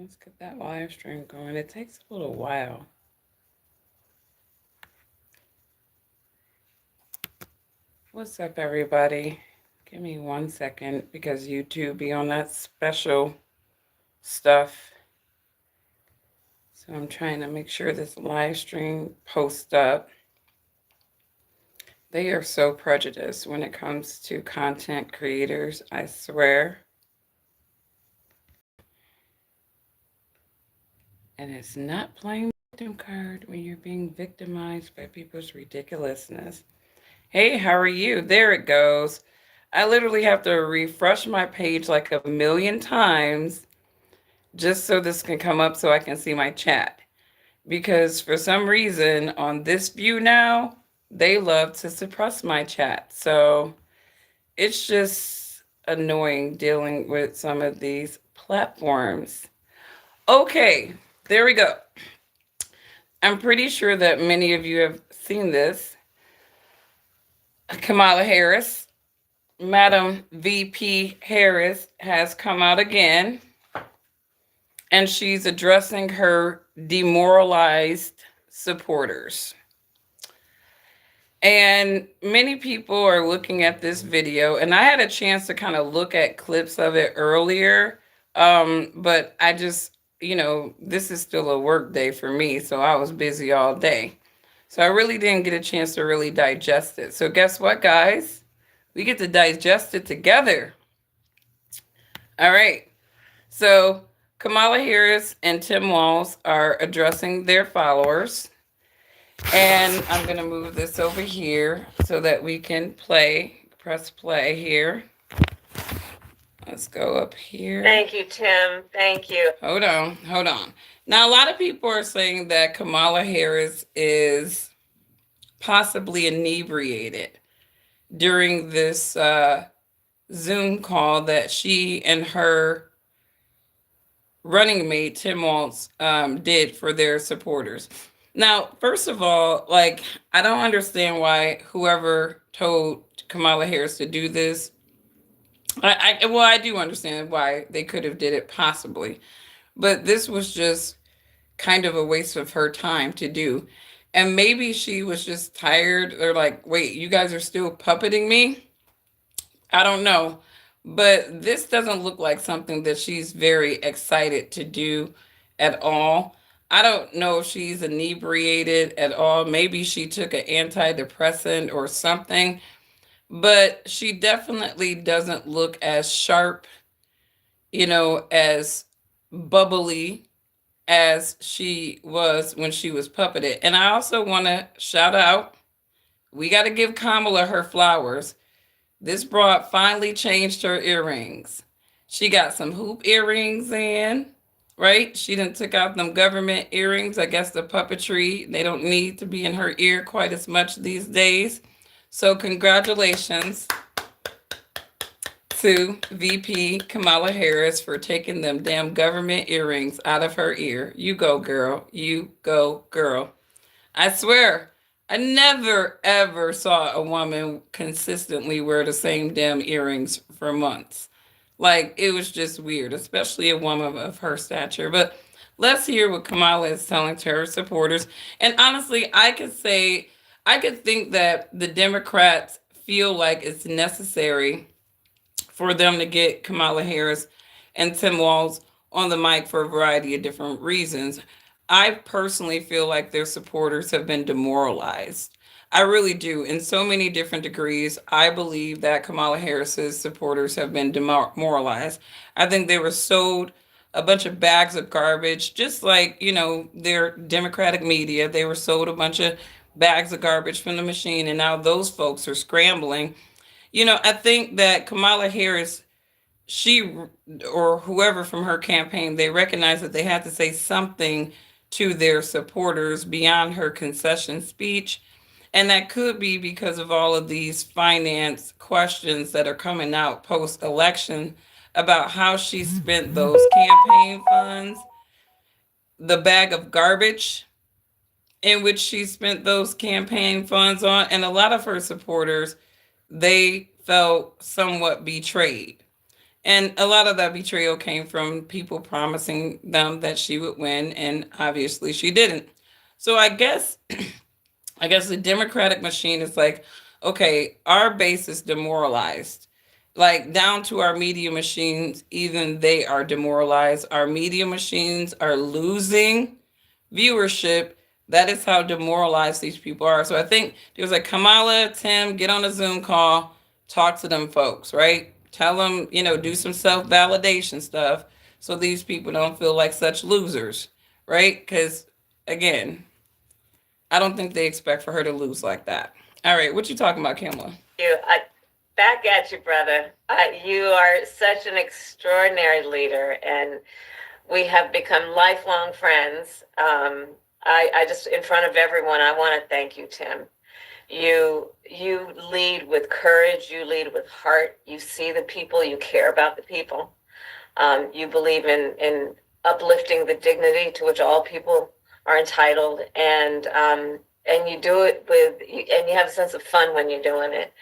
Let's get that live stream going. It takes a little while. What's up, everybody? Give me 1 second because YouTube be on that special stuff. So I'm trying to make sure this live stream posts up. They are so prejudiced when it comes to content creators, I swear. And it's not playing victim card when you're being victimized by people's ridiculousness. Hey, how are you? There it goes. I literally have to refresh my page like a million times just so this can come up so I can see my chat. Because for some reason on this view now, they love to suppress my chat. So it's just annoying dealing with some of these platforms. Okay, there we go. I'm pretty sure that many of you have seen this. Kamala Harris, Madam VP Harris, has come out again and she's addressing her demoralized supporters. And many people are looking at this video, and I had a chance to kind of look at clips of it earlier, but I just, this is still a work day for me, so I was busy all day. So I really didn't get a chance to really digest it. So guess what, guys? We get to digest it together. All right. So Kamala Harris and Tim Walz are addressing their followers. And I'm going to move this over here so that we can press play here. Let's go up here. Thank you, Tim. Thank you. Hold on. Now, a lot of people are saying that Kamala Harris is possibly inebriated during this Zoom call that she and her running mate, Tim Walz, did for their supporters. Now, first of all, I don't understand why whoever told Kamala Harris to do this. I do understand why they could have did it possibly, but this was just kind of a waste of her time to do. And maybe she was just tired. They're like, wait, you guys are still puppeting me? I don't know. But this doesn't look like something that she's very excited to do at all. I don't know if she's inebriated at all. Maybe she took an antidepressant or something, but she definitely doesn't look as sharp, as bubbly as she was when she was puppeted. And I also want to shout out, we got to give Kamala her flowers. This broad finally changed her earrings. She got some hoop earrings in, right? She done took out them government earrings. I guess the puppetry, they don't need to be in her ear quite as much these days. So congratulations to VP Kamala Harris for taking them damn government earrings out of her ear. You go, girl. You go, girl. I swear, I never, ever saw a woman consistently wear the same damn earrings for months. It was just weird, especially a woman of her stature. But let's hear what Kamala is telling to her supporters. And honestly, I could think that the Democrats feel like it's necessary for them to get Kamala Harris and Tim Walz on the mic for a variety of different reasons. I personally feel like their supporters have been demoralized. I really do. In so many different degrees, I believe that Kamala Harris's supporters have been demoralized. I think they were sold a bunch of bags of garbage, just like, their Democratic media. They were sold a bunch of bags of garbage from the machine, and now those folks are scrambling. I think that Kamala Harris, she or whoever from her campaign, they recognized that they had to say something to their supporters beyond her concession speech. And that could be because of all of these finance questions that are coming out post-election about how she spent those campaign funds, the bag of garbage in which she spent those campaign funds on. And a lot of her supporters, they felt somewhat betrayed. And a lot of that betrayal came from people promising them that she would win, and obviously she didn't. So I guess the Democratic machine is like, okay, our base is demoralized. Like down to our media machines, even they are demoralized. Our media machines are losing viewership. That is how demoralized these people are. So I think there was like, Kamala, Tim, get on a Zoom call, talk to them folks, right? Tell them, do some self validation stuff so these people don't feel like such losers, right? Because again, I don't think they expect for her to lose like that. All right, what you talking about, Kamala? Back at you, brother. You are such an extraordinary leader, and we have become lifelong friends. I just, in front of everyone, I want to thank you, Tim. You lead with courage. You lead with heart. You see the people. You care about the people. You believe in uplifting the dignity to which all people are entitled, and you do it and you have a sense of fun when you're doing it.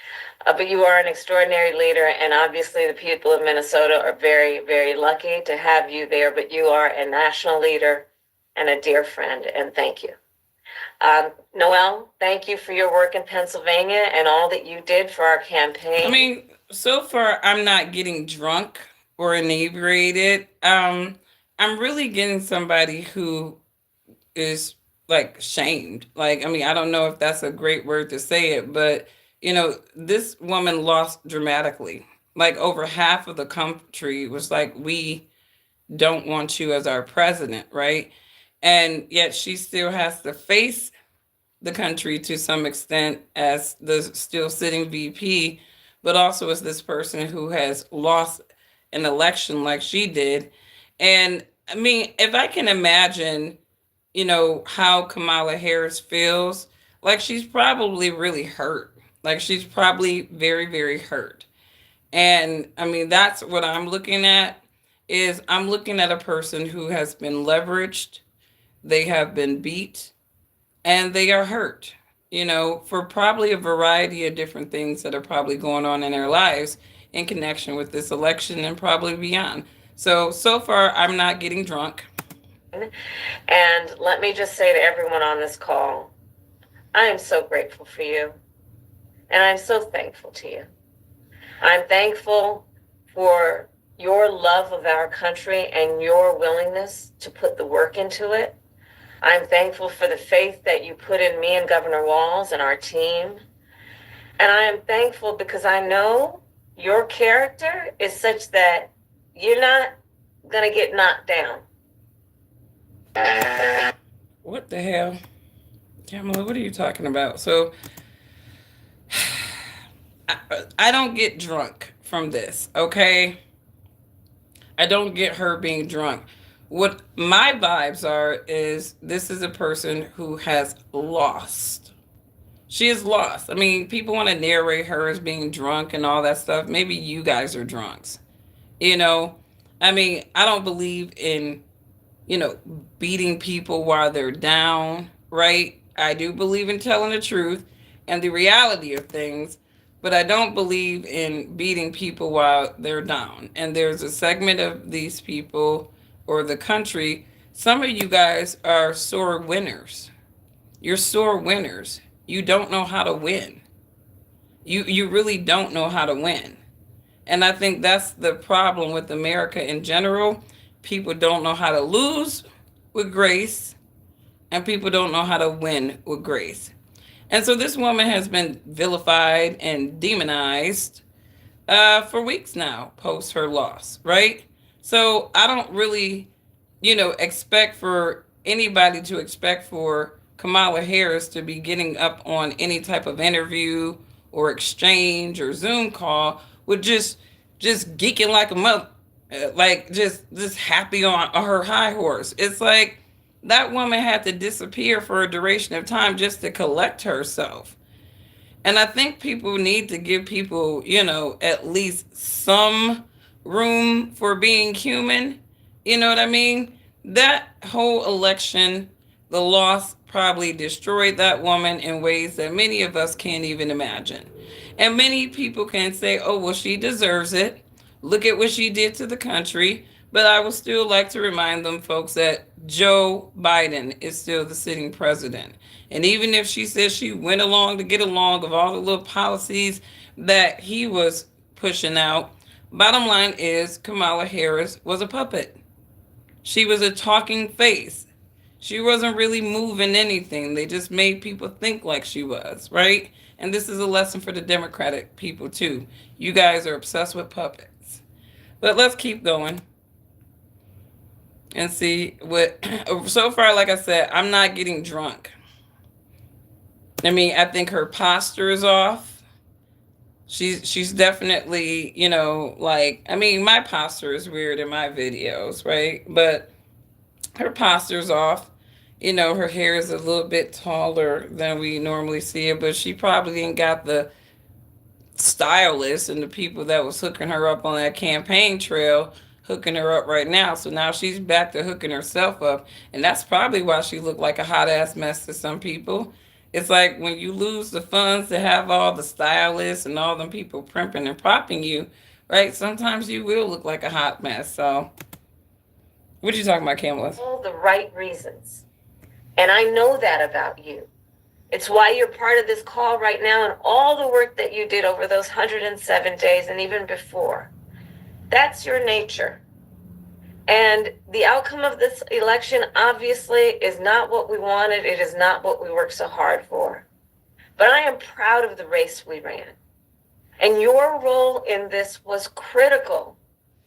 But you are an extraordinary leader, and obviously the people of Minnesota are very, very lucky to have you there. But you are a national leader and a dear friend, and thank you. Noel, thank you for your work in Pennsylvania and all that you did for our campaign. I mean, so far I'm not getting drunk or inebriated. I'm really getting somebody who is like shamed. Like, I mean, I don't know if that's a great word to say it, but this woman lost dramatically. Like over half of the country was like, we don't want you as our president, right? And yet she still has to face the country to some extent as the still sitting VP, but also as this person who has lost an election like she did. And I mean, if I can imagine, how Kamala Harris feels, like she's probably really hurt. Like she's probably very, very hurt. And I mean, that's what I'm looking at is I'm looking at a person who has been leveraged, they have been beat, and they are hurt, for probably a variety of different things that are probably going on in their lives in connection with this election and probably beyond. So far, I'm not getting drunk. And let me just say to everyone on this call, I am so grateful for you. And I'm so thankful to you. I'm thankful for your love of our country and your willingness to put the work into it. I'm thankful for the faith that you put in me and Governor Walz and our team. And I am thankful because I know your character is such that you're not going to get knocked down. What the hell? Kamala, what are you talking about? So, I don't get drunk from this, okay? I don't get her being drunk. What my vibes are is this is a person who has lost. She is lost. I mean, people want to narrate her as being drunk and all that stuff. Maybe you guys are drunks. I mean, I don't believe in, beating people while they're down, right? I do believe in telling the truth and the reality of things, but I don't believe in beating people while they're down. And there's a segment of these people or the country, some of you guys are sore winners. You're sore winners. You don't know how to win. You really don't know how to win. And I think that's the problem with America in general. People don't know how to lose with grace, and people don't know how to win with grace. And so this woman has been vilified and demonized for weeks now, post her loss, right? So I don't really, expect for anybody to expect for Kamala Harris to be getting up on any type of interview or exchange or Zoom call with just geeking like a mother, like just happy on her high horse. It's like that woman had to disappear for a duration of time just to collect herself. And I think people need to give people, at least some room for being human. You know what I mean? That whole election, the loss probably destroyed that woman in ways that many of us can't even imagine. And many people can say, oh, well, she deserves it. Look at what she did to the country. But I would still like to remind them folks that Joe Biden is still the sitting president. And even if she says she went along to get along of all the little policies that he was pushing out, bottom line is Kamala Harris was a puppet. She was a talking face. She wasn't really moving anything. They just made people think like she was, right? And this is a lesson for the Democratic people, too. You guys are obsessed with puppets. But let's keep going and see what. So far, like I said, I'm not getting drunk. I mean, I think her posture is off. She's definitely, like, I mean, my posture is weird in my videos, right? But her posture's off. Her hair is a little bit taller than we normally see it, but she probably ain't got the stylist and the people that was hooking her up on that campaign trail hooking her up right now. So now she's back to hooking herself up. And that's probably why she looked like a hot ass mess to some people. It's like when you lose the funds to have all the stylists and all them people primping and propping you, right? Sometimes you will look like a hot mess. So what you talking about, Kamala? All the right reasons. And I know that about you. It's why you're part of this call right now and all the work that you did over those 107 days and even before. That's your nature. And the outcome of this election obviously is not what we wanted. It is not what we worked so hard for. But I am proud of the race we ran. And your role in this was critical.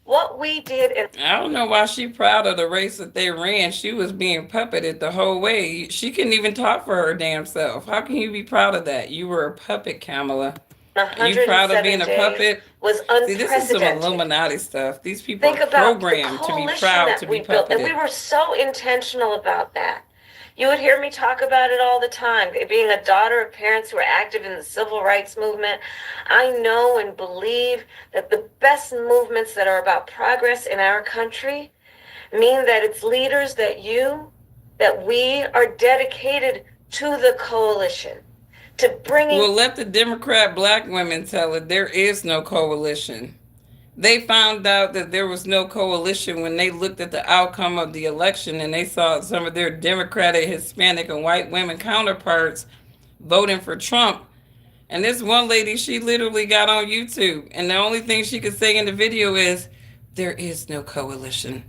What we did in I don't know why she proud of the race that they ran. She was being puppeted the whole way. She couldn't even talk for her damn self. How can you be proud of that? You were a puppet, Kamala. Are you proud of being a puppet? Was See, this is some Illuminati stuff. These people Think are about programmed the to be coalition proud that to we be built, and we puppeted. were so intentional about that. You would hear me talk about it all the time. Being a daughter of parents who are active in the civil rights movement, I know and believe that the best movements that are about progress in our country mean that it's leaders that we are dedicated to the coalition, to bringing. Well, let the Democrat black women tell it. There is no coalition. They found out that there was no coalition when they looked at the outcome of the election and they saw some of their Democratic, Hispanic, and white women counterparts voting for Trump. And this one lady, she literally got on YouTube, and the only thing she could say in the video is, there is no coalition.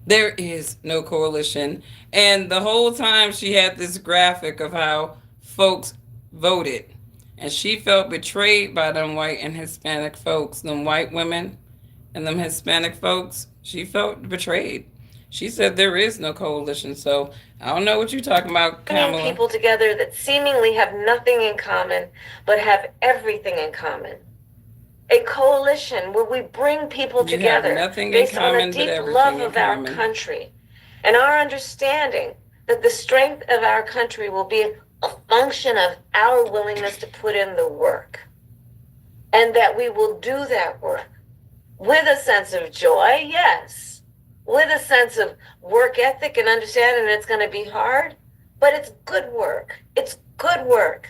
There is no coalition. And the whole time she had this graphic of how folks voted. And she felt betrayed by them white and Hispanic folks, them white women and them Hispanic folks. She felt betrayed. She said there is no coalition. So I don't know what you're talking about, Kamala. People together that seemingly have nothing in common, but have everything in common. A coalition where we bring people together based on a deep love of our country and our understanding that the strength of our country will be a function of our willingness to put in the work, and that we will do that work with a sense of joy, yes, with a sense of work ethic and understanding that it's going to be hard, but it's good work. It's good work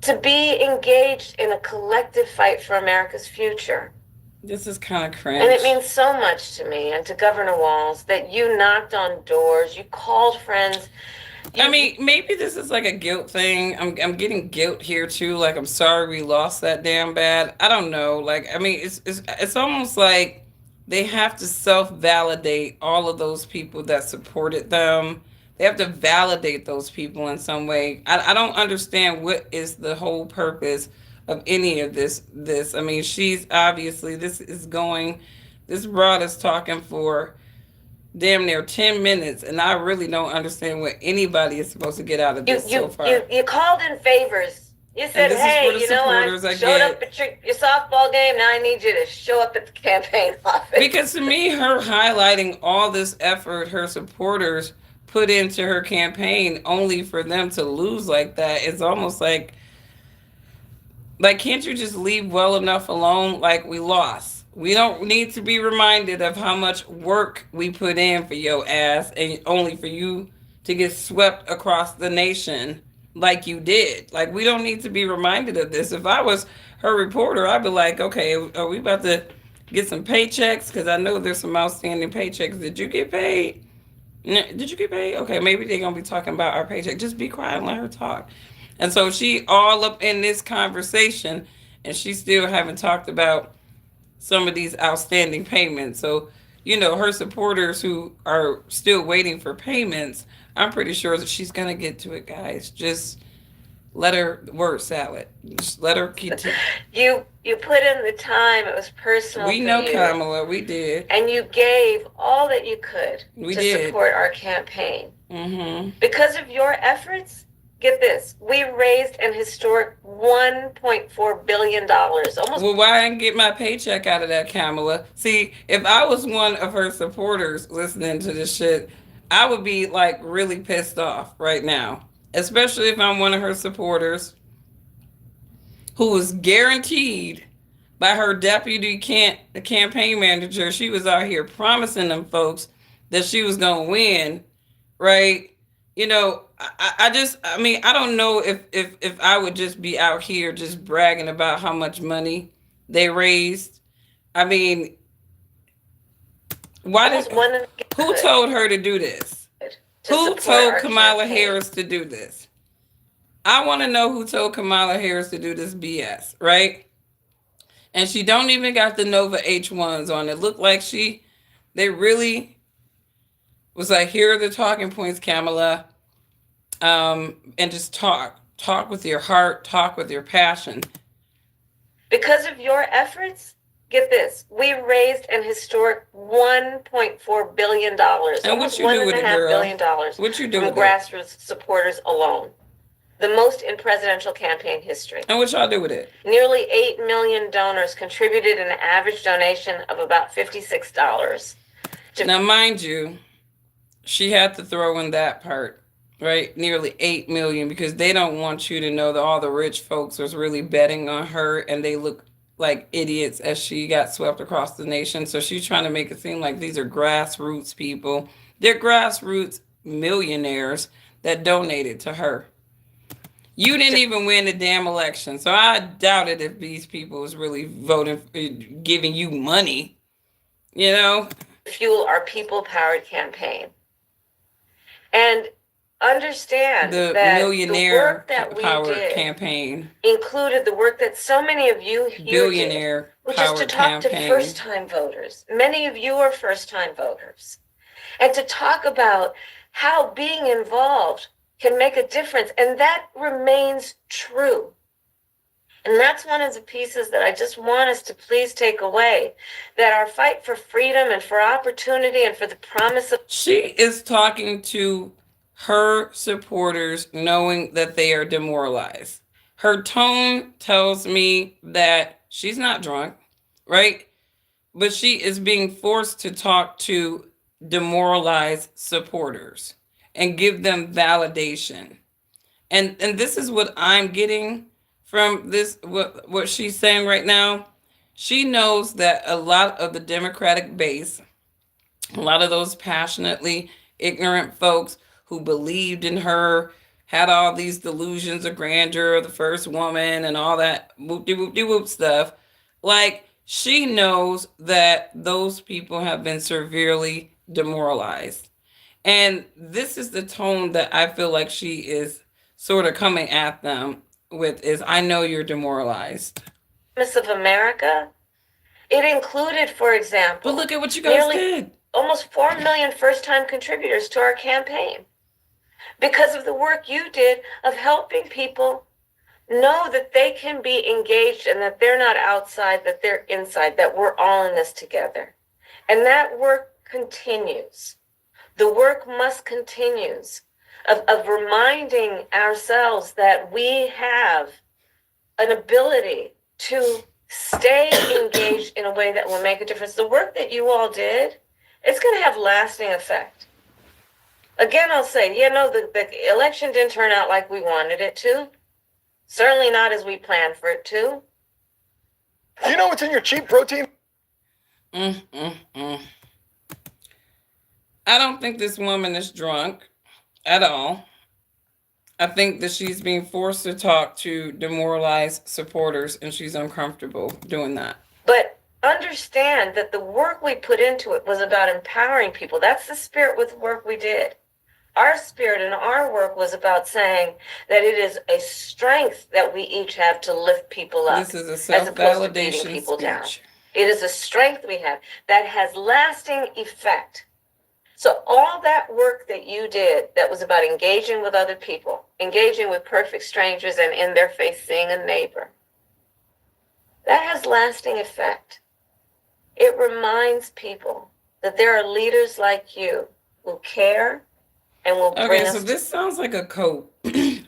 to be engaged in a collective fight for America's future. This is kind of cringe. And it means so much to me and to Governor Walz that you knocked on doors, you called friends. I mean, maybe this is like a guilt thing. I'm getting guilt here too. Like, I'm sorry we lost that damn bad. I don't know. Like, I mean, it's almost like they have to self-validate all of those people that supported them. They have to validate those people in some way. I don't understand what is the whole purpose of any of this. I mean, she's obviously, this broad is talking for damn near 10 minutes, and I really don't understand what anybody is supposed to get out of this so far. You called in favors. You said, hey, I showed up at your softball game, now I need you to show up at the campaign office. Because to me, her highlighting all this effort her supporters put into her campaign only for them to lose like that, it's almost like, can't you just leave well enough alone? Like, we lost. We don't need to be reminded of how much work we put in for your ass, and only for you to get swept across the nation like you did. Like, we don't need to be reminded of this. If I was her reporter, I'd be like, okay, are we about to get some paychecks because I know there's some outstanding paychecks. Did you get paid? Did you get paid? Okay, maybe they're gonna be talking about our paycheck. Just be quiet and let her talk. And so she all up in this conversation, and she still haven't talked about some of these outstanding payments. So, her supporters who are still waiting for payments, I'm pretty sure that she's gonna get to it, guys. Just let her word salad. Just let her keep. You put in the time. It was personal. We for know, you. Kamala. We did. And you gave all that you could We to did. support our campaign. Mm-hmm. Because of your efforts, get this, we raised an historic $1.4 billion. Almost. Well, why I didn't get my paycheck out of that, Kamala? See, if I was one of her supporters listening to this shit, I would be like really pissed off right now. Especially if I'm one of her supporters who was guaranteed by her deputy campaign manager. She was out here promising them folks that she was going to win, right? I don't know if I would just be out here just bragging about how much money they raised. I mean, who told her to do this? Who told Kamala Harris to do this? I want to know who told Kamala Harris to do this BS, right? And she don't even got the Nova H1s on. It looked like they really was like, here are the talking points, Kamala. And just talk with your heart, talk with your passion. Because of your efforts, get this, we raised an historic $1.4 billion. And what you do with it, girl? $1.5 billion. What you do from with grassroots supporters alone. The most in presidential campaign history. And what y'all do with it? Nearly 8 million donors contributed an average donation of about $56. Now, mind you, she had to throw in that part, right? Nearly 8 million, because they don't want you to know that all the rich folks was really betting on her, and they look like idiots as she got swept across the nation. So she's trying to make it seem like these are grassroots people. They're grassroots millionaires that donated to her. You didn't even win the damn election. So I doubted if these people was really voting, giving you money, fuel our people-powered campaign. And understand the that millionaire the work that powered we did campaign included the work that so many of you here billionaire did, which is to talk campaign. To first-time voters. Many of you are first-time voters. And to talk about how being involved can make a difference. And that remains true. And that's one of the pieces that I just want us to please take away, that our fight for freedom and for opportunity and for the promise of... She is talking to her supporters knowing that they are demoralized. Her tone tells me that she's not drunk, right? But she is being forced to talk to demoralized supporters and give them validation. And this is what I'm getting from this, what she's saying right now. She knows that a lot of the Democratic base, a lot of those passionately ignorant folks who believed in her, had all these delusions of grandeur of the first woman and all that whoop-de-whoop-de-whoop stuff. Like, she knows that those people have been severely demoralized. And this is the tone that I feel like she is sort of coming at them with, is, I know you're demoralized. Of America, it included, for example... But look at what you guys did. Almost 4 million first-time contributors to our campaign. Because of the work you did of helping people know that they can be engaged and that they're not outside, that they're inside, that we're all in this together. And that work continues. The work must continue of reminding ourselves that we have an ability to stay engaged in a way that will make a difference. The work that you all did, it's going to have lasting effect. Again, I'll say, the election didn't turn out like we wanted it to. Certainly not as we planned for it to. You know what's in your cheap protein? I don't think this woman is drunk at all. I think that she's being forced to talk to demoralized supporters, and she's uncomfortable doing that. But understand that the work we put into it was about empowering people. That's the spirit with the work we did. Our spirit and our work was about saying that it is a strength that we each have to lift people up, This is a as opposed to beating self-validation people down. speech. It is a strength we have that has lasting effect. So all that work that you did that was about engaging with other people, engaging with perfect strangers and in their face seeing a neighbor, that has lasting effect. It reminds people that there are leaders like you who care and will bring Okay, us so this sounds like a code.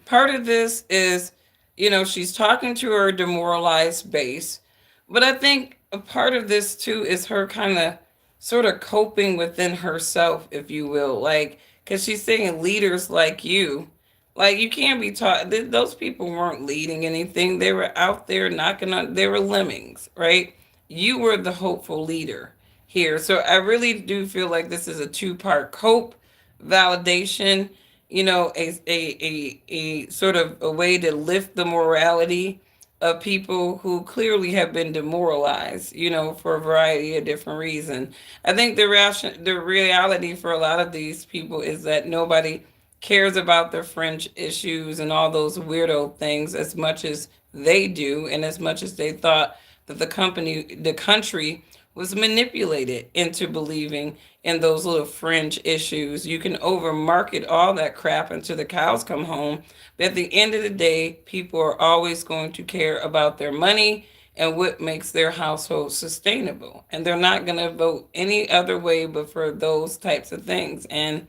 Part of this is, she's talking to her demoralized base, but I think a part of this too is her kind of sort of coping within herself, if you will. Like, because she's saying leaders like you can't be taught, those people weren't leading anything. They were out there knocking on, they were lemmings, right? You were the hopeful leader here. So I really do feel like this is a two-part cope validation, a sort of a way to lift the morality of people who clearly have been demoralized, for a variety of different reasons. I think the reality for a lot of these people is that nobody cares about their fringe issues and all those weirdo things as much as they do, and as much as they thought that the country was manipulated into believing in those little fringe issues. You can overmarket all that crap until the cows come home. But at the end of the day, people are always going to care about their money and what makes their household sustainable. And they're not going to vote any other way but for those types of things. And,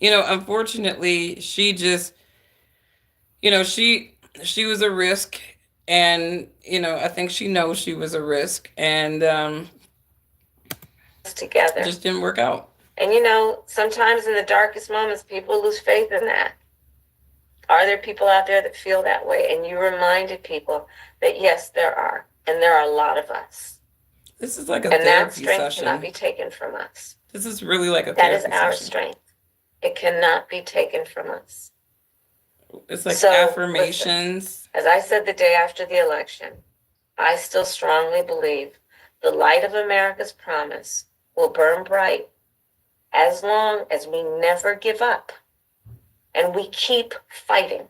unfortunately, she just, she was a risk. And, I think she knows she was a risk. And together. just didn't work out. And sometimes in the darkest moments, people lose faith in that. Are there people out there that feel that way? And you reminded people that yes, there are. And there are a lot of us. This is like a and that therapy strength session. cannot be taken from us. This is really like a That is therapy our session. strength. It cannot be taken from us. It's like So, affirmations. As I said the day after the election, I still strongly believe the light of America's promise will burn bright as long as we never give up and we keep fighting.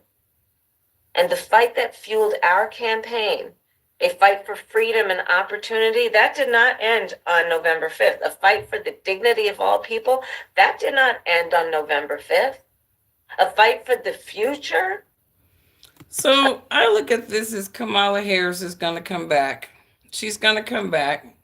And the fight that fueled our campaign, a fight for freedom and opportunity, that did not end on November 5th. A fight for the dignity of all people, that did not end on November 5th. A fight for the future. So I look at this as Kamala Harris is going to come back. She's going to come back.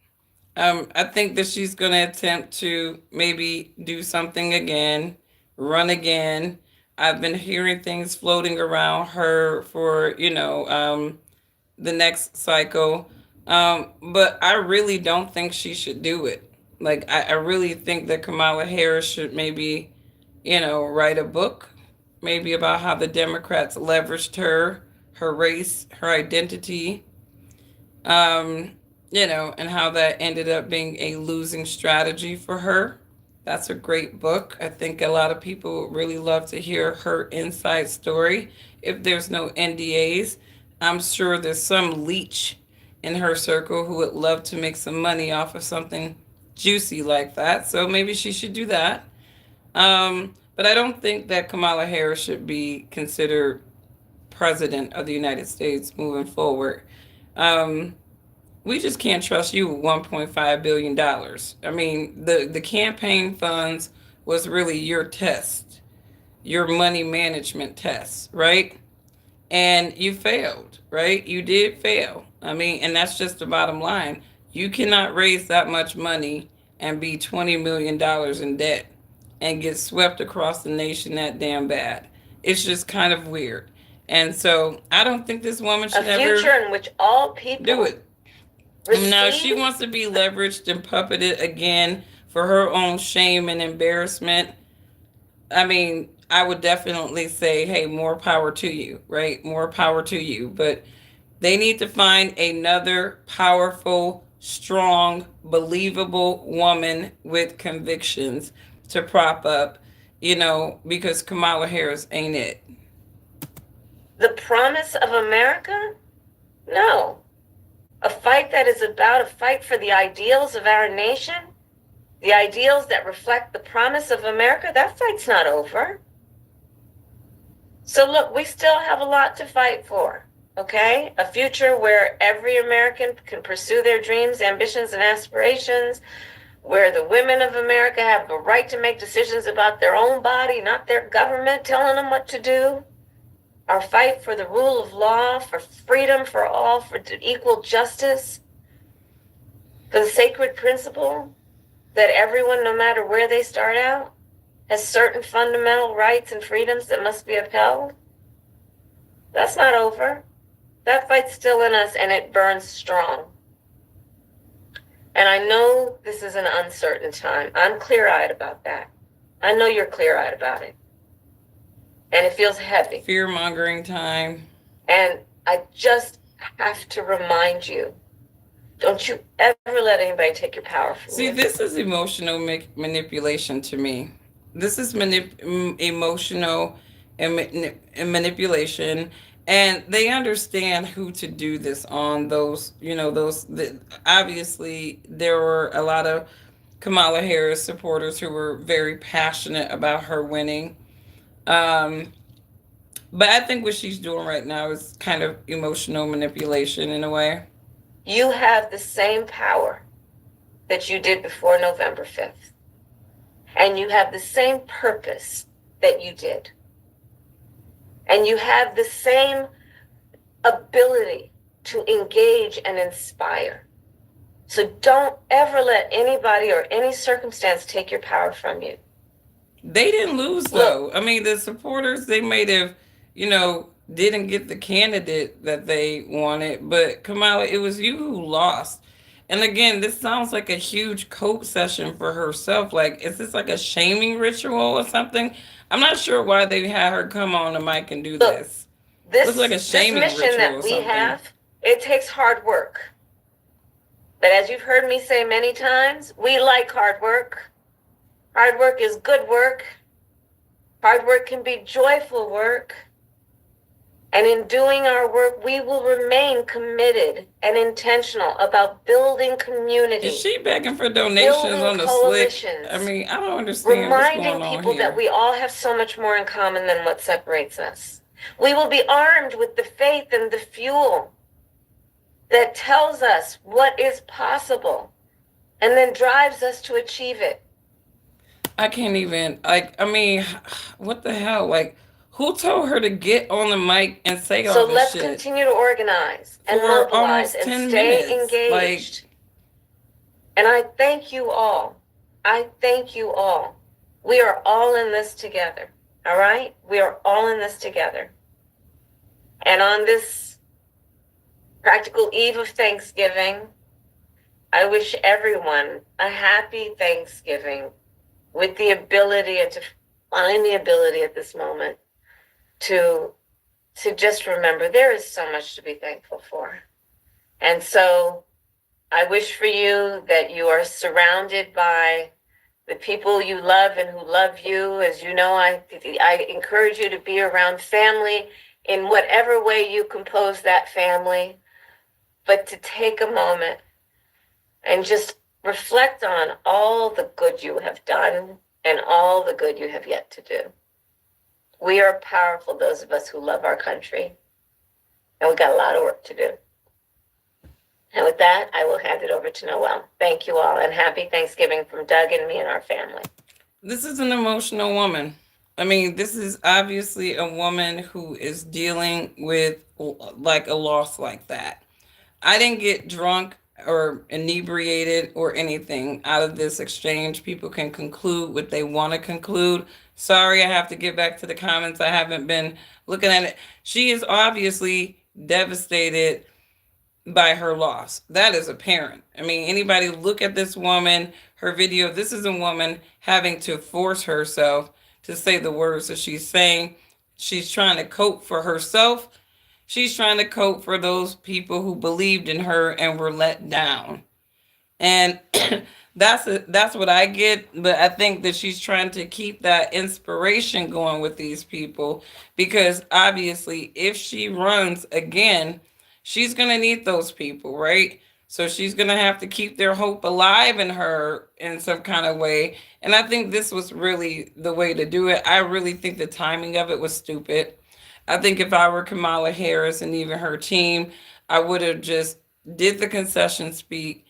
I think that she's going to attempt to maybe do something again, run again. I've been hearing things floating around her for, the next cycle. But I really don't think she should do it. Like, I really think that Kamala Harris should maybe, write a book, maybe about how the Democrats leveraged her race, her identity, and how that ended up being a losing strategy for her. That's a great book. I think a lot of people would really love to hear her inside story. If there's no NDAs, I'm sure there's some leech in her circle who would love to make some money off of something juicy like that. So maybe she should do that. But I don't think that Kamala Harris should be considered president of the United States moving forward. We just can't trust you with $1.5 billion. I mean, the campaign funds was really your test, your money management test, right? And you failed, right? You did fail. I mean, and that's just the bottom line. You cannot raise that much money and be $20 million in debt and get swept across the nation that damn bad. It's just kind of weird. And so I don't think this woman should A future ever in which all people do it. No, she receive wants to be leveraged and puppeted again for her own shame and embarrassment. I mean, I would definitely say, hey, more power to you, right? More power to you. But they need to find another powerful, strong, believable woman with convictions to prop up, because Kamala Harris ain't it. the promise of America? No. a fight that is about a fight for the ideals of our nation, the ideals that reflect the promise of America, that fight's not over. So look, we still have a lot to fight for, okay? A future where every American can pursue their dreams, ambitions, and aspirations, where the women of America have the right to make decisions about their own body, not their government telling them what to do. Our fight for the rule of law, for freedom for all, for equal justice, for the sacred principle that everyone, no matter where they start out, has certain fundamental rights and freedoms that must be upheld. That's not over. That fight's still in us, and it burns strong. And I know this is an uncertain time. I'm clear-eyed about that. I know you're clear-eyed about it. And it feels heavy. Fear-mongering time. And I just have to remind you, don't you ever let anybody take your power from you. See, this is emotional manipulation to me. This is emotional manipulation. And they understand who to do this on. Obviously, there were a lot of Kamala Harris supporters who were very passionate about her winning. But I think what she's doing right now is kind of emotional manipulation in a way. You have the same power that you did before November 5th. And you have the same purpose that you did. And you have the same ability to engage and inspire. So don't ever let anybody or any circumstance take your power from you. They didn't lose, though. I mean, the supporters, they may have, didn't get the candidate that they wanted. But Kamala, it was you who lost. And again, this sounds like a huge cope session for herself. Like, is this like a shaming ritual or something? I'm not sure why they had her come on the mic and do this. This looks like a shaming mission ritual that or we something. have, it takes hard work. But as you've heard me say many times, we like hard work. Hard work is good work. Hard work can be joyful work. And in doing our work, we will remain committed and intentional about building community. Is she begging for donations on the slick? I mean, I don't understand what's going reminding on people here. that we all have so much more in common than what separates us. We will be armed with the faith and the fuel that tells us what is possible and then drives us to achieve it. I can't even, what the hell? Like, who told her to get on the mic and say all So this let's shit? continue to organize and For mobilize almost and 10 stay minutes. engaged. And I thank you all. I thank you all. We are all in this together. All right? We are all in this together. And on this practical eve of Thanksgiving, I wish everyone a happy Thanksgiving with the ability and to find the ability at this moment to just remember there is so much to be thankful for. And so I wish for you that you are surrounded by the people you love and who love you. As you know, I encourage you to be around family in whatever way you compose that family, but to take a moment and just reflect on all the good you have done and all the good you have yet to do. We are powerful, those of us who love our country, and we've got a lot of work to do. And with that, I will hand it over to Noelle. Thank you all, and happy Thanksgiving from Doug and me and our family. This is an emotional woman. I mean, this is obviously a woman who is dealing with like a loss like that. I didn't get drunk or inebriated or anything out of this exchange. People can conclude what they want to conclude. Sorry, I have to get back to the comments. I haven't been looking at it. She is obviously devastated by her loss. That is apparent. I mean, anybody look at this woman, her video, this is a woman having to force herself to say the words that she's saying. She's trying to cope for herself. She's trying to cope for those people who believed in her and were let down. And that's what I get. But I think that she's trying to keep that inspiration going with these people, because obviously if she runs again, she's going to need those people, right? So she's going to have to keep their hope alive in her in some kind of way. And I think this was really the way to do it. I really think the timing of it was stupid. I think if I were Kamala Harris and even her team, I would have just did the concession speak,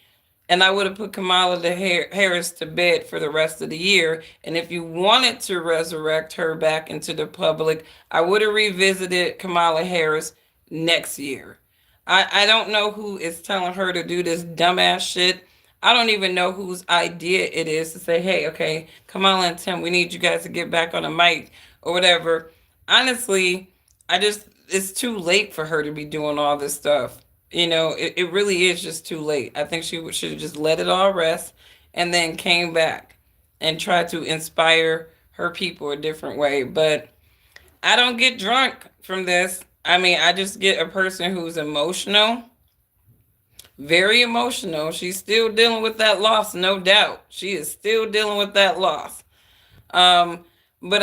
and I would have put Kamala Harris to bed for the rest of the year. And if you wanted to resurrect her back into the public, I would have revisited Kamala Harris next year. I don't know who is telling her to do this dumbass shit. I don't even know whose idea it is to say, hey, okay, Kamala and Tim, we need you guys to get back on the mic or whatever. Honestly, it's too late for her to be doing all this stuff. It really is just too late. I think she should have just let it all rest and then came back and tried to inspire her people a different way. But I don't get drunk from this. I mean, I just get a person who's emotional, very emotional. She's still dealing with that loss, no doubt. She is still dealing with that loss. But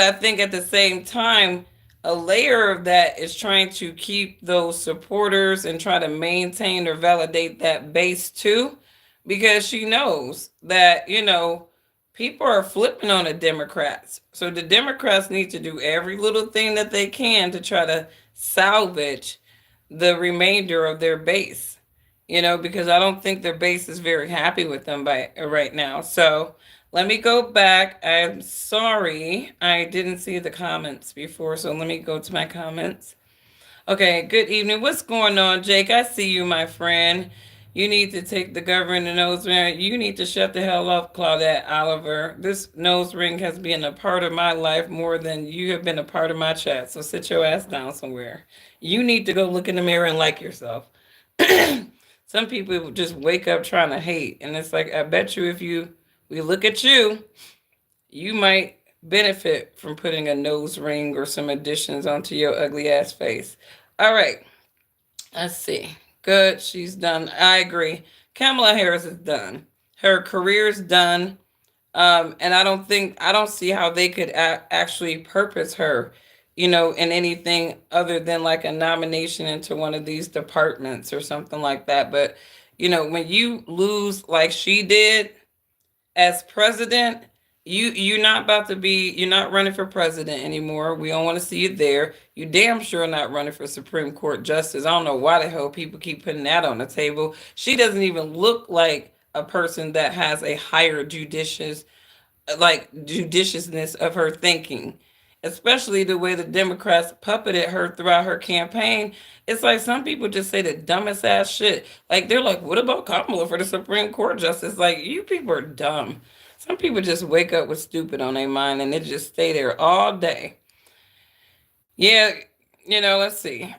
I think at the same time, a layer of that is trying to keep those supporters and try to maintain or validate that base too, because she knows that, people are flipping on the Democrats. So the Democrats need to do every little thing that they can to try to salvage the remainder of their base, because I don't think their base is very happy with them right now. So let me go back. I'm sorry, I didn't see the comments before, so let me go to my comments. Okay, good evening. What's going on, Jake? I see you, my friend. You need to take the government nose ring. You need to shut the hell up, Claudette Oliver. This nose ring has been a part of my life more than you have been a part of my chat, so sit your ass down somewhere. You need to go look in the mirror and like yourself. Some people just wake up trying to hate, and it's like, I bet you if we look at you, you might benefit from putting a nose ring or some additions onto your ugly ass face. All right, let's see. Good, she's done. I agree. Kamala Harris is done. Her career's done. And I don't see how they could actually purpose her, in anything other than like a nomination into one of these departments or something like that. But, when you lose like she did as president, you're not running for president anymore. We don't want to see you there. You damn sure not running for Supreme Court justice. I don't know why the hell people keep putting that on the table. She doesn't even look like a person that has a higher judiciousness of her thinking, especially the way the Democrats puppeted her throughout her campaign. It's like some people just say the dumbest ass shit. Like, they're like, what about Kamala for the Supreme Court justice? Like, you people are dumb. Some people just wake up with stupid on their mind and they just stay there all day. Yeah, let's see.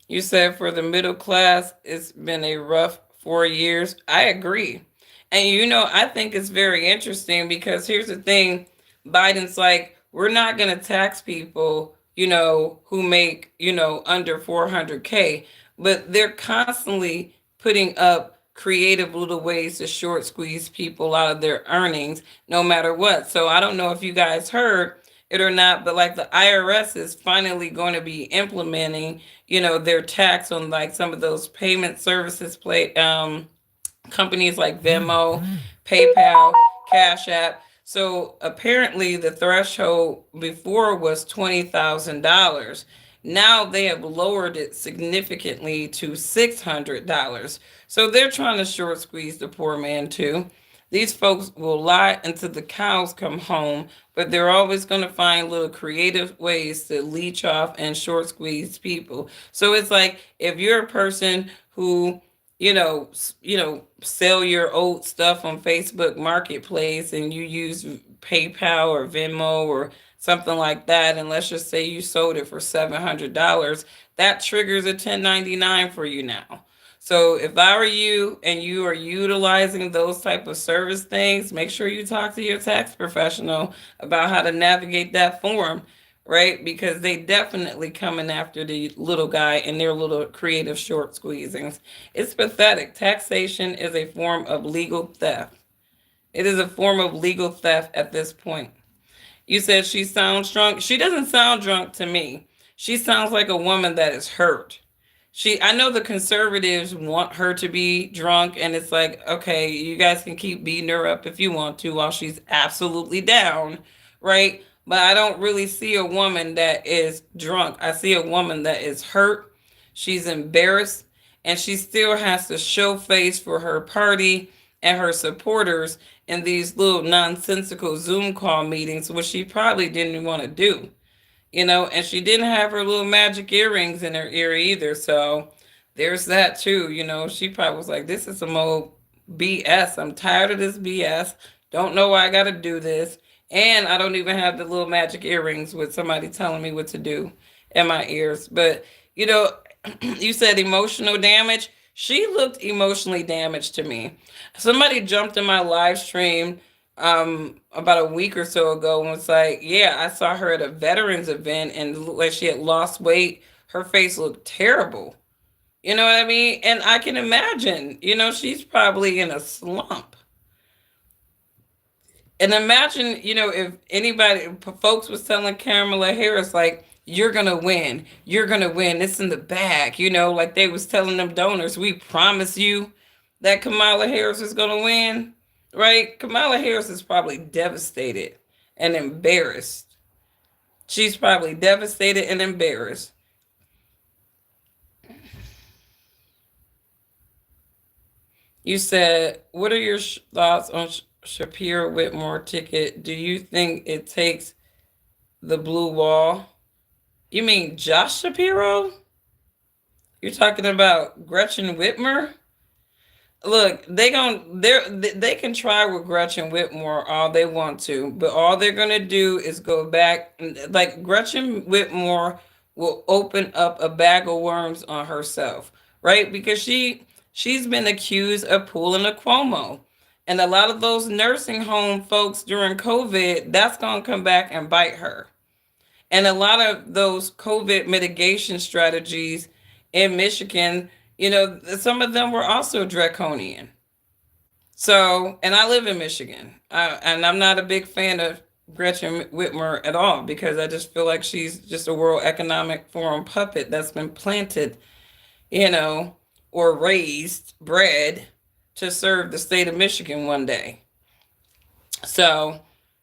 You said for the middle class, it's been a rough 4 years. I agree. And I think it's very interesting because here's the thing. Biden's like, we're not going to tax people, who make, under 400K, but they're constantly putting up creative little ways to short squeeze people out of their earnings, no matter what. So I don't know if you guys heard it or not, but like the IRS is finally going to be implementing, their tax on like some of those payment services companies like Venmo, PayPal, Cash App. So apparently the threshold before was $20,000. Now they have lowered it significantly to $600. So they're trying to short squeeze the poor man too. These folks will lie until the cows come home, but they're always going to find little creative ways to leech off and short squeeze people. So it's like if you're a person who sell your old stuff on Facebook Marketplace and you use PayPal or Venmo or something like that, and let's just say you sold it for $700, that triggers a 1099 for you now. So if I were you and you are utilizing those type of service things, make sure you talk to your tax professional about how to navigate that form. right? Because they definitely coming after the little guy and their little creative short squeezings. It's pathetic. Taxation is a form of legal theft. It is a form of legal theft at this point. You said she sounds drunk. She doesn't sound drunk to me. She sounds like a woman that is hurt. I know the conservatives want her to be drunk, and it's like, okay, you guys can keep beating her up if you want to while she's absolutely down, right? But I don't really see a woman that is drunk. I see a woman that is hurt. She's embarrassed, and she still has to show face for her party and her supporters in these little nonsensical Zoom call meetings, which she probably didn't want to do, and she didn't have her little magic earrings in her ear either. So there's that too. She probably was like, this is some old BS. I'm tired of this BS. Don't know why I got to do this. And I don't even have the little magic earrings with somebody telling me what to do in my ears. But, you said emotional damage. She looked emotionally damaged to me. Somebody jumped in my live stream about a week or so ago and was like, yeah, I saw her at a veterans event and it looked like she had lost weight. Her face looked terrible. You know what I mean? And I can imagine, she's probably in a slump. And imagine, if anybody, folks was telling Kamala Harris, like, you're going to win. You're going to win. It's in the bag. Like they was telling them donors, we promise you that Kamala Harris is going to win. Right? Kamala Harris is probably devastated and embarrassed. She's probably devastated and embarrassed. You said, what are your thoughts on Shapiro Whitmore ticket? Do you think it takes the blue wall? You mean Josh Shapiro? You're talking about Gretchen Whitmer? Look, they can try with Gretchen Whitmore all they want to, but all they're gonna do is go back. Like Gretchen Whitmore will open up a bag of worms on herself, right? Because she's been accused of pulling a Cuomo, and a lot of those nursing home folks during COVID, that's gonna come back and bite her. And a lot of those COVID mitigation strategies in Michigan, some of them were also draconian. So, and I live in Michigan, and I'm not a big fan of Gretchen Whitmer at all because I just feel like she's just a World Economic Forum puppet that's been planted, or raised, bred to serve the state of Michigan one day. So,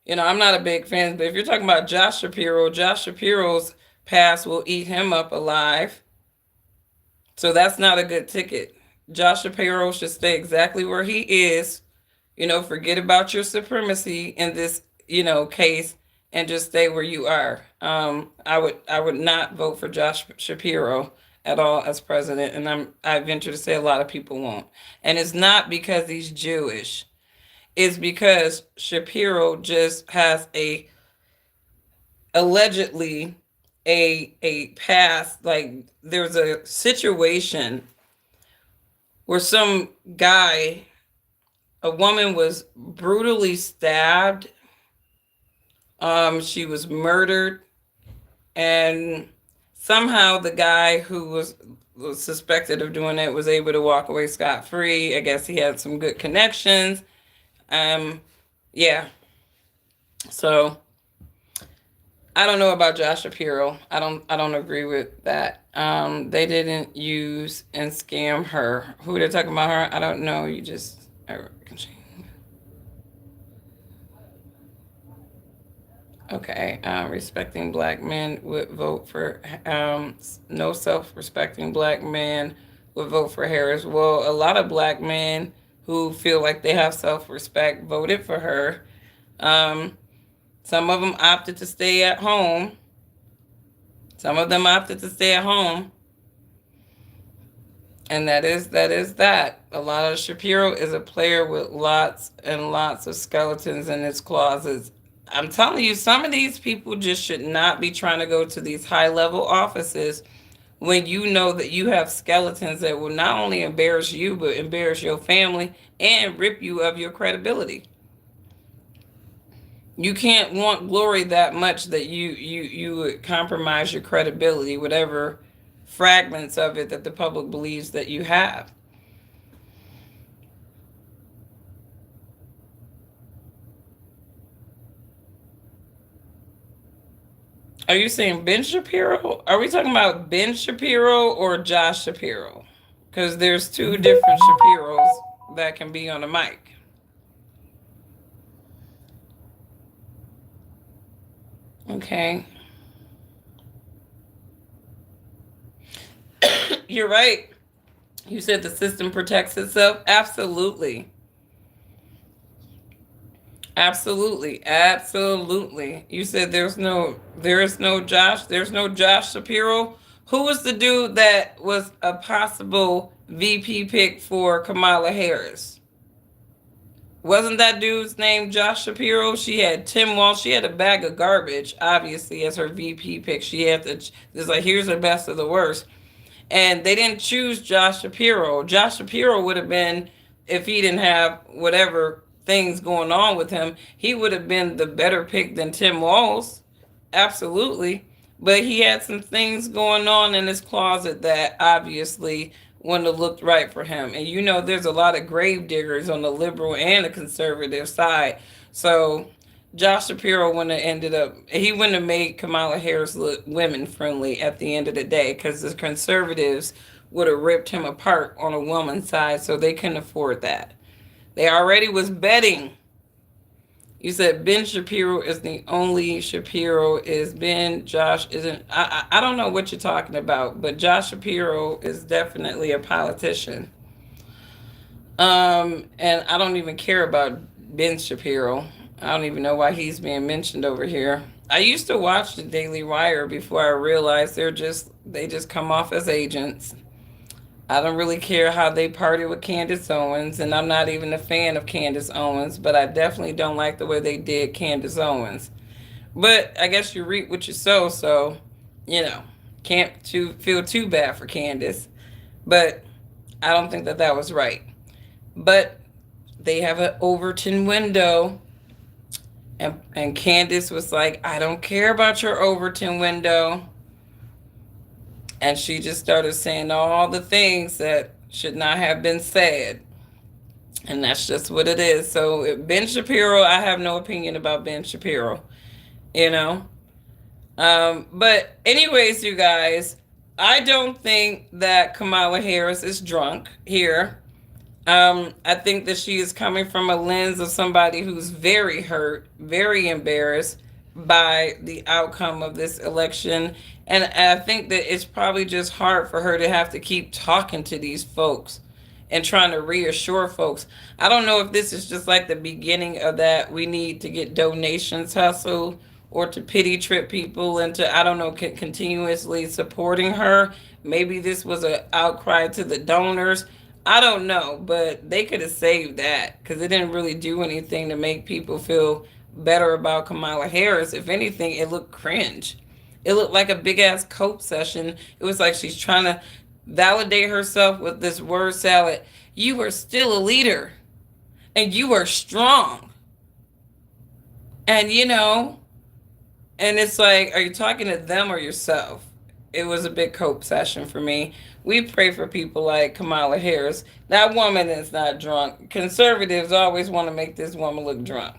I'm not a big fan, but if you're talking about Josh Shapiro's past will eat him up alive. So that's not a good ticket. Josh Shapiro should stay exactly where he is. Forget about your supremacy in this, case and just stay where you are. I would not vote for Josh Shapiro at all as president, and I venture to say a lot of people won't. And it's not because he's Jewish. It's because Shapiro just has allegedly a past. Like there's a situation where some guy, a woman was brutally stabbed. She was murdered, and somehow the guy who was suspected of doing it was able to walk away scot-free. I guess he had some good connections. Yeah. So I don't know about Josh Shapiro. I don't agree with that. They didn't use and scam her. Who they're talking about her? I don't know. Okay. Respecting black men would vote for no self-respecting black men would vote for Harris. Well, a lot of black men who feel like they have self-respect voted for her. Some of them opted to stay at home. Some of them opted to stay at home. And that is that. A lot of Shapiro is a player with lots and lots of skeletons in his closets. I'm telling you, some of these people just should not be trying to go to these high-level offices when you know that you have skeletons that will not only embarrass you, but embarrass your family and rip you of your credibility. You can't want glory that much that you would compromise your credibility, whatever fragments of it that the public believes that you have. Are you saying Ben Shapiro? Are we talking about Ben Shapiro or Josh Shapiro? Because there's two different Shapiros that can be on the mic. Okay. You're right. You said the system protects itself. Absolutely. Absolutely. Absolutely. You said there's no Josh Shapiro. Who was the dude that was a possible VP pick for Kamala Harris? Wasn't that dude's name Josh Shapiro? She had Tim Walz. She had a bag of garbage, obviously, as her VP pick. She had to, it's like, here's the best of the worst. And they didn't choose Josh Shapiro. Josh Shapiro would have been, if he didn't have whatever things going on with him, he would have been the better pick than Tim Walz. Absolutely. But he had some things going on in his closet that obviously wouldn't have looked right for him. And you know, there's a lot of grave diggers on the liberal and the conservative side. So Josh Shapiro wouldn't have ended up, he wouldn't have made Kamala Harris look women friendly at the end of the day, because the conservatives would have ripped him apart on a woman's side, so they couldn't afford that. They already was betting. You said Ben Shapiro is the only Shapiro. Is Ben, Josh isn't. I don't know what you're talking about, but Josh Shapiro is definitely a politician. And I don't even care about Ben Shapiro. I don't even know why he's being mentioned over here. I used to watch the Daily Wire before I realized they just come off as agents. I don't really care how they party with Candace Owens, and I'm not even a fan of Candace Owens, but I definitely don't like the way they did Candace Owens. But I guess you reap what you sow, so, you know, can't feel too bad for Candace. But I don't think that was right. But they have an Overton window, and Candace was like, I don't care about your Overton window. And she just started saying all the things that should not have been said. And that's just what it is. So Ben Shapiro, I have no opinion about Ben Shapiro, you know. But anyways, you guys, I don't think that Kamala Harris is drunk here. I think that she is coming from a lens of somebody who's very hurt, very embarrassed by the outcome of this election. And I think that it's probably just hard for her to have to keep talking to these folks and trying to reassure folks. I don't know if this is just like the beginning of that we need to get donations hustle, or to pity trip people into, I don't know, continuously supporting her. Maybe this was an outcry to the donors. I don't know, but they could have saved that, because it didn't really do anything to make people feel better about Kamala Harris. If anything, it looked cringe. It looked like a big ass cope session. It was like she's trying to validate herself with this word salad. You are still a leader, and you are strong. And you know, and it's like, are you talking to them or yourself? It was a big cope session for me. We pray for people like Kamala Harris. That woman is not drunk. Conservatives always want to make this woman look drunk,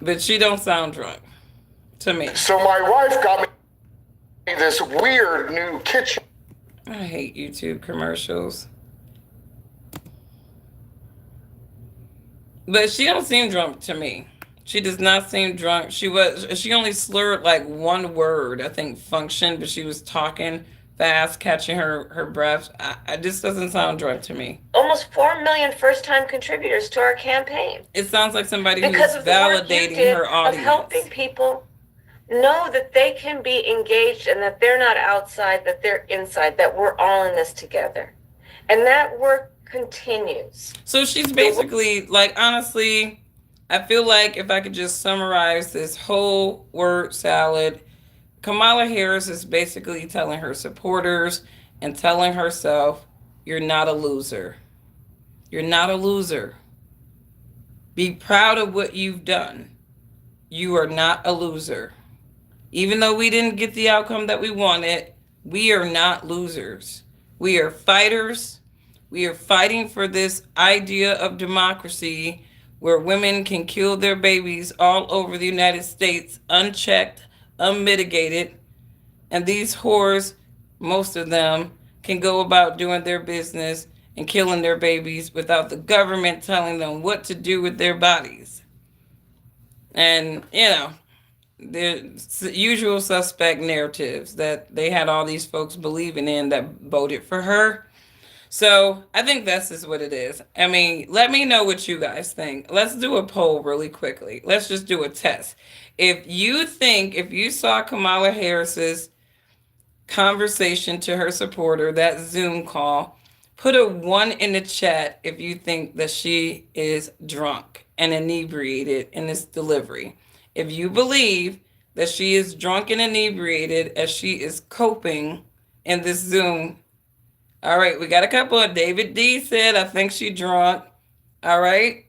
but she don't sound drunk to me. So my wife got me this weird new kitchen. I hate YouTube commercials. But she don't seem drunk to me. She does not seem drunk. She only slurred like one word, I think function, but she was talking fast, catching her breath. I just doesn't sound drunk to me. Almost 4 million first-time contributors to our campaign. It sounds like somebody because who's of the work you validating did her audience. Of helping people know that they can be engaged and that they're not outside, that they're inside, that we're all in this together. And that work continues. So she's basically, like, honestly, I feel like if I could just summarize this whole word salad, Kamala Harris is basically telling her supporters and telling herself, you're not a loser. You're not a loser. Be proud of what you've done. you are not a loser. Even though we didn't get the outcome that we wanted, we are not losers. We are fighters. We are fighting for this idea of democracy where women can kill their babies all over the United States unchecked, unmitigated, and these whores, most of them, can go about doing their business and killing their babies without the government telling them what to do with their bodies. And, the usual suspect narratives that they had all these folks believing in that voted for her. So I think this is what it is. I mean, let me know what you guys think. Let's do a poll really quickly. Let's just do a test. If you saw Kamala Harris's conversation to her supporter, that Zoom call, put a 1 in the chat if you think that she is drunk and inebriated in this delivery. If you believe that she is drunk and inebriated as she is coping in this Zoom. All right, we got a couple of David D said, I think she drunk. All right.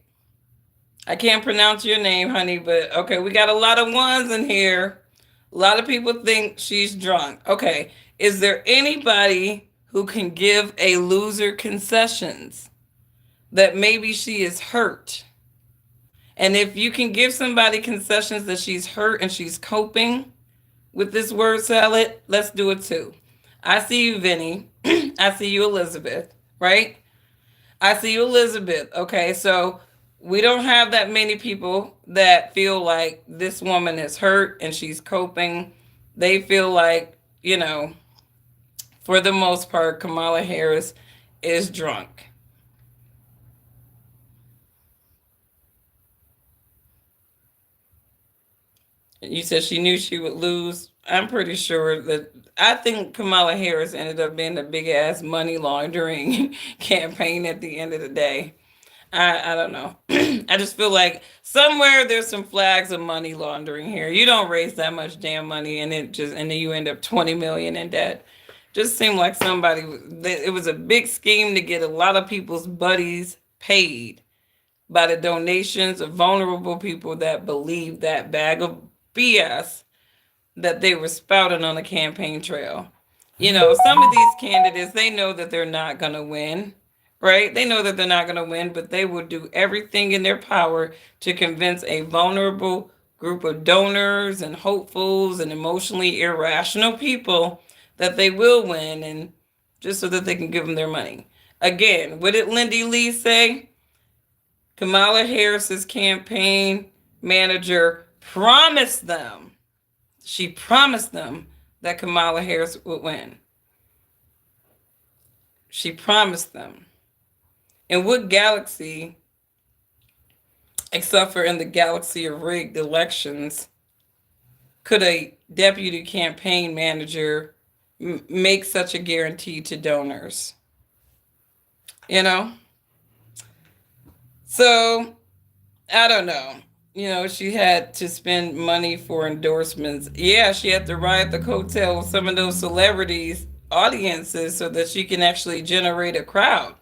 I can't pronounce your name, honey, but okay, we got a lot of ones in here. A lot of people think she's drunk. Okay, is there anybody who can give a loser concessions that maybe she is hurt? And if you can give somebody concessions that she's hurt and she's coping with this word salad, let's do it too. I see you, Vinny. I see you, Elizabeth, right? I see you, Elizabeth. Okay, so we don't have that many people that feel like this woman is hurt and she's coping. They feel like, for the most part, Kamala Harris is drunk. You said she knew she would lose. I'm pretty sure that I think Kamala Harris ended up being a big ass money laundering campaign at the end of the day. I don't know. I just feel like somewhere there's some flags of money laundering here. You don't raise that much damn money and then you end up 20 million in debt. Just seemed like it was a big scheme to get a lot of people's buddies paid by the donations of vulnerable people that believe that bag of BS that they were spouting on the campaign trail. Some of these candidates, they know that they're not going to win, right? They know that they're not going to win, but they will do everything in their power to convince a vulnerable group of donors and hopefuls and emotionally irrational people that they will win, and just so that they can give them their money. Again, what did Lindy Lee say? Kamala Harris's campaign manager promised them. She promised them that Kamala Harris would win. She promised them. In what galaxy, except for in the galaxy of rigged elections, could a deputy campaign manager make such a guarantee to donors? So, I don't know. She had to spend money for endorsements. Yeah, she had to ride the coattail of some of those celebrities' audiences so that she can actually generate a crowd.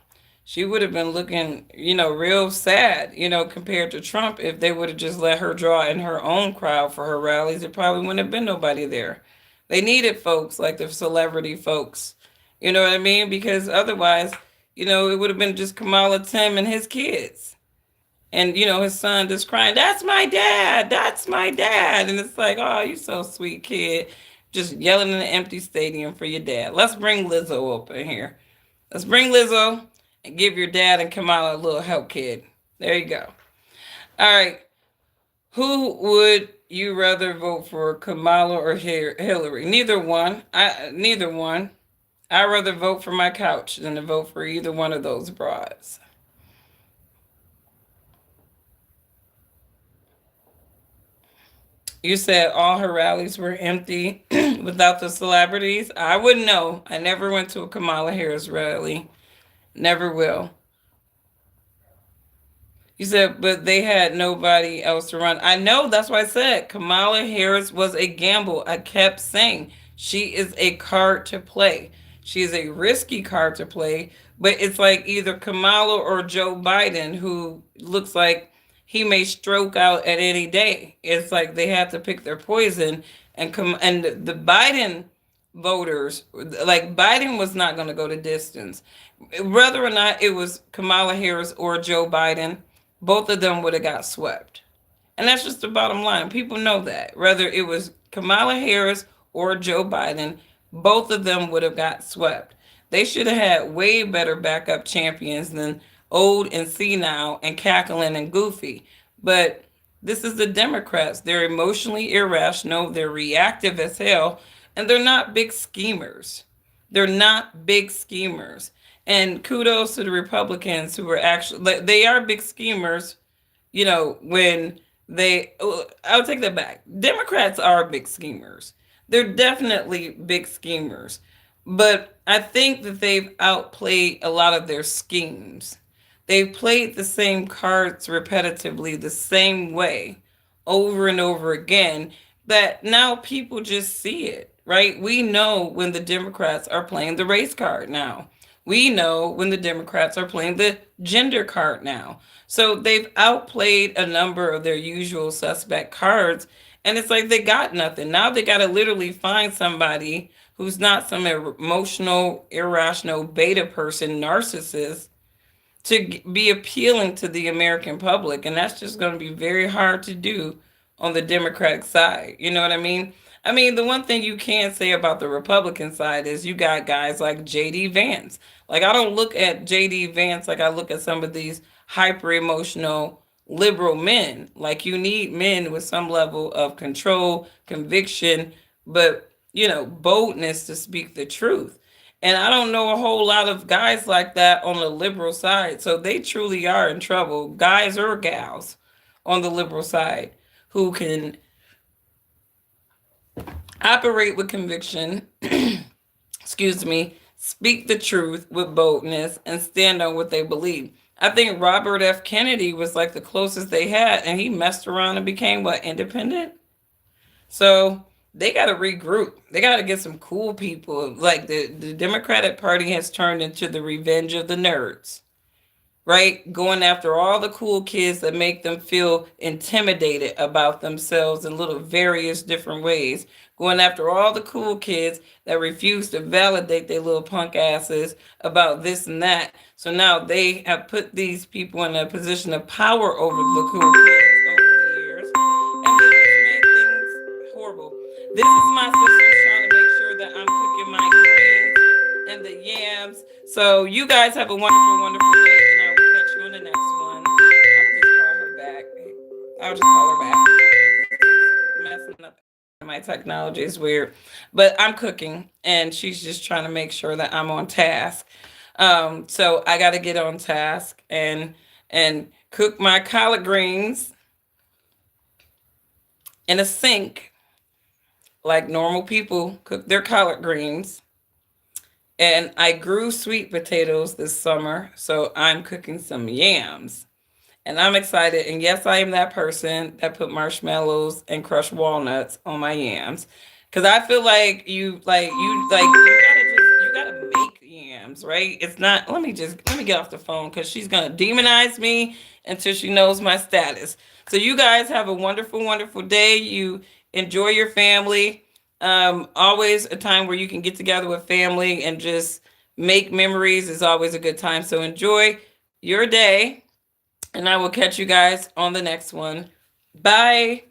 She would have been looking, real sad, compared to Trump. If they would have just let her draw in her own crowd for her rallies, there probably wouldn't have been nobody there. They needed folks like the celebrity folks. You know what I mean? Because otherwise, it would have been just Kamala, Tim, and his kids. And, his son just crying, that's my dad, that's my dad. And it's like, oh, you so sweet, kid. Just yelling in an empty stadium for your dad. Let's bring Lizzo up in here. Let's bring Lizzo and give your dad and Kamala a little help, kid. There you go. All right. Who would you rather vote for, Kamala or Hillary? Neither one. Neither one. I'd rather vote for my couch than to vote for either one of those broads. You said all her rallies were empty without the celebrities. I wouldn't know. I never went to a Kamala Harris rally. Never will. You said, but they had nobody else to run. I know. That's why I said Kamala Harris was a gamble. I kept saying she is a card to play. She is a risky card to play. But it's like either Kamala or Joe Biden, who looks like he may stroke out at any day. It's like they have to pick their poison and come. And the Biden voters, like Biden was not going to go the distance, whether or not it was Kamala Harris or Joe Biden. Both of them would have got swept, and that's just the bottom line. People know that whether it was Kamala Harris or Joe Biden, both of them would have got swept. They should have had way better backup champions than old and senile and cackling and goofy. But this is the Democrats. They're emotionally irrational, they're reactive as hell, and they're not big schemers. They're not big schemers. And kudos to the Republicans who are actually, they are big schemers, when I'll take that back. Democrats are big schemers. They're definitely big schemers. But I think that they've outplayed a lot of their schemes. They've played the same cards repetitively, the same way, over and over again, that now people just see it, right? We know when the Democrats are playing the race card now. We know when the Democrats are playing the gender card now. So they've outplayed a number of their usual suspect cards, and it's like they got nothing. Now they got to literally find somebody who's not some emotional, irrational beta person, narcissist, to be appealing to the American public. And that's just going to be very hard to do on the Democratic side. You know what I mean? I mean, the one thing you can say about the Republican side is you got guys like J.D. Vance. Like, I don't look at J.D. Vance like I look at some of these hyper emotional liberal men. Like, you need men with some level of control, conviction, but, boldness to speak the truth. And I don't know a whole lot of guys like that on the liberal side. So they truly are in trouble, guys or gals on the liberal side, who can operate with conviction, excuse me, speak the truth with boldness, and stand on what they believe. I think Robert F. Kennedy was like the closest they had, and he messed around and became independent? So they got to regroup. They got to get some cool people. Like the Democratic Party has turned into the revenge of the nerds, right? Going after all the cool kids that make them feel intimidated about themselves in little various different ways. Going after all the cool kids that refuse to validate their little punk asses about this and that. So now they have put these people in a position of power over the cool kids over the years. And they just made things horrible. This is my sister trying to make sure that I'm cooking my greens and the yams. So you guys have a wonderful, wonderful day, and I will catch you on the next one. I'll just call her back. Messing up. My technology is weird, but I'm cooking, and she's just trying to make sure that I'm on task. So I got to get on task and cook my collard greens in a sink, like normal people cook their collard greens. And I grew sweet potatoes this summer, so I'm cooking some yams. And I'm excited. And yes, I am that person that put marshmallows and crushed walnuts on my yams. Cause I feel like you gotta make yams, right? It's not, let me get off the phone, because she's gonna demonize me until she knows my status. So you guys have a wonderful, wonderful day. You enjoy your family. Always a time where you can get together with family and just make memories is always a good time. So enjoy your day. And I will catch you guys on the next one. Bye.